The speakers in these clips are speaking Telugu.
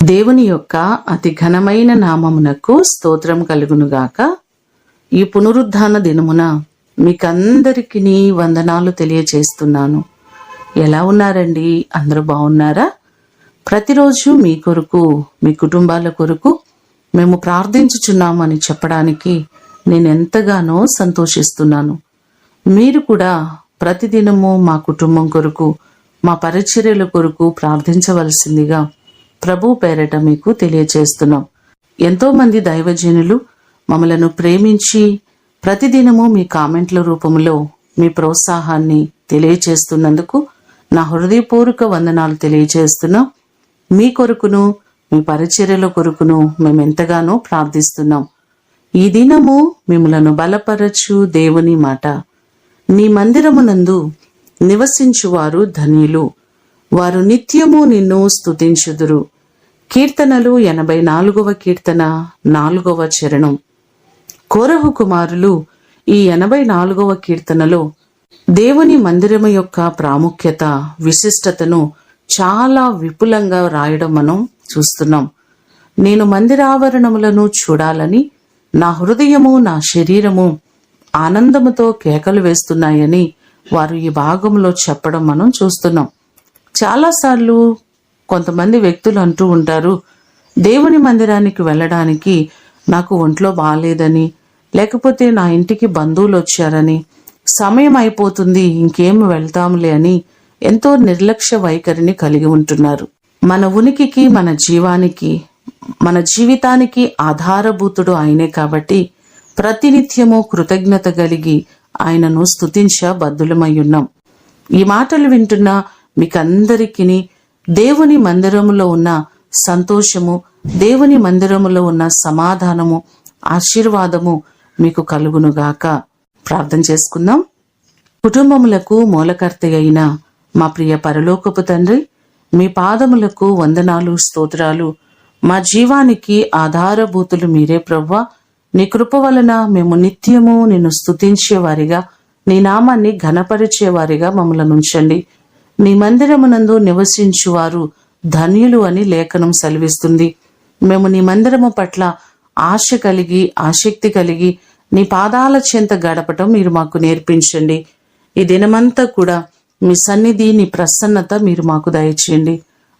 దేవుని యొక్క అతి ఘనమైన నామమునకు స్తోత్రం కలుగునుగాక. ఈ పునరుద్ధాన దినమున మీకందరికీ వందనాలు తెలియచేస్తున్నాను. ఎలా ఉన్నారండి? అందరూ బాగున్నారా? ప్రతిరోజు మీ కొరకు, మీ కుటుంబాల కొరకు మేము ప్రార్థించుచున్నామని చెప్పడానికి నేను ఎంతగానో సంతోషిస్తున్నాను. మీరు కూడా ప్రతిదినము మా కుటుంబం కొరకు, మా పరిచర్యల కొరకు ప్రార్థించవలసిందిగా ప్రభు పేరట మీకు తెలియచేస్తున్నాం. ఎంతో మంది దైవజనులు మమ్మలను ప్రేమించి ప్రతిదినము మీ కామెంట్ల రూపంలో మీ ప్రోత్సాహాన్ని తెలియచేస్తున్నందుకు నా హృదయపూర్వక వందనాలు తెలియచేస్తున్నాం. మీ కొరకును, మీ పరిచర్యల కొరకును మేము ఎంతగానో ప్రార్థిస్తున్నాం. ఈ దినము మిమ్మలను బలపరచు దేవుని మాట. నీ మందిరమునందు నివసించువారు ధన్యులు, వారు నిత్యము నిన్ను స్తుతించుదురు. కీర్తనలు 84వ కీర్తన 4వ చరణం. కోరహు కుమారులు ఈ 84వ కీర్తనలో దేవుని మందిరము యొక్క ప్రాముఖ్యత, విశిష్టతను చాలా విపులంగా రాయడం మనం చూస్తున్నాం. నేను మందిరావరణములను చూడాలని నా హృదయము, నా శరీరము ఆనందముతో కేకలు వేస్తున్నాయని వారు ఈ భాగంలో చెప్పడం మనం చూస్తున్నాం. చాలాసార్లు కొంతమంది వ్యక్తులు అంటూ ఉంటారు, దేవుని మందిరానికి వెళ్ళడానికి నాకు ఒంట్లో బాగాలేదని, లేకపోతే నా ఇంటికి బంధువులు వచ్చారని, సమయం అయిపోతుంది ఇంకేం వెళ్తాంలే అని ఎంతో నిర్లక్ష్య వైఖరిని కలిగి ఉంటున్నారు. మన ఉనికికి, మన జీవానికి, మన జీవితానికి ఆధారభూతుడు ఆయనే కాబట్టి ప్రతినిత్యము కృతజ్ఞత కలిగి ఆయనను స్తుతించ బద్దులమై ఉన్నాం. ఈ మాటలు వింటున్న మీకందరికీ దేవుని మందిరములో ఉన్న సంతోషము, దేవుని మందిరములో ఉన్న సమాధానము, ఆశీర్వాదము మీకు కలుగునుగాక. ప్రార్థన చేసుకుందాం. కుటుంబములకు మూలకర్త అయిన మా ప్రియ పరలోకపు తండ్రి, మీ పాదములకు వందనాలు, స్తోత్రాలు. మా జీవానికి ఆధారభూతులు మీరే ప్రభువా. నీ కృప వలన మేము నిత్యము నిన్ను స్తుతించేవారిగా, నీ నామాన్ని ఘనపరిచేవారిగా మమ్మల్ని ఉంచండి. నీ మందిరమునందు నివసించువారు ధన్యులు అని లేఖనం సెలవిస్తుంది. మేము నీ మందిరము పట్ల ఆశ కలిగి, ఆసక్తి కలిగి నీ పాదాల చెంత గడపటం మీరు మాకు నేర్పించండి. ఈ దినమంతా కూడా మీ సన్నిధి, నీ ప్రసన్నత మీరు మాకు దయచేయండి.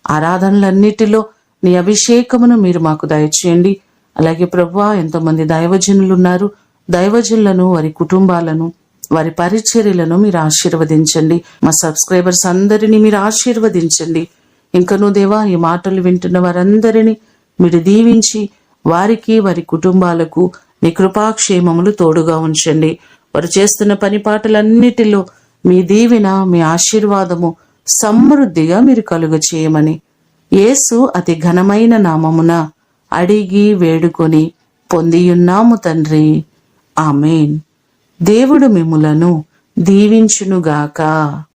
ఆరాధనలన్నిటిలో నీ అభిషేకమును మీరు మాకు దయచేయండి. అలాగే ప్రభువా, ఎంతోమంది దైవజనులు ఉన్నారు. దైవజనులను, వారి కుటుంబాలను, వారి పరిచర్యలను మీరు ఆశీర్వదించండి. మా సబ్స్క్రైబర్స్ అందరినీ మీరు ఆశీర్వదించండి. ఇంకనూ దేవా, ఈ మాటలు వింటున్న వారందరినీ మీరు దీవించి వారికి, వారి కుటుంబాలకు నీ కృపాక్షేమములు తోడుగా ఉంచండి. వారు చేస్తున్న పని పాటలన్నిటిలో మీ దీవెన, మీ ఆశీర్వాదము సమృద్ధిగా మీరు కలుగ చేయమని యేసు అతి ఘనమైన నామమున అడిగి వేడుకొని పొందియున్నాము తండ్రి. ఆమేన్. దేవుడు మిమ్ములను దీవించునుగాక.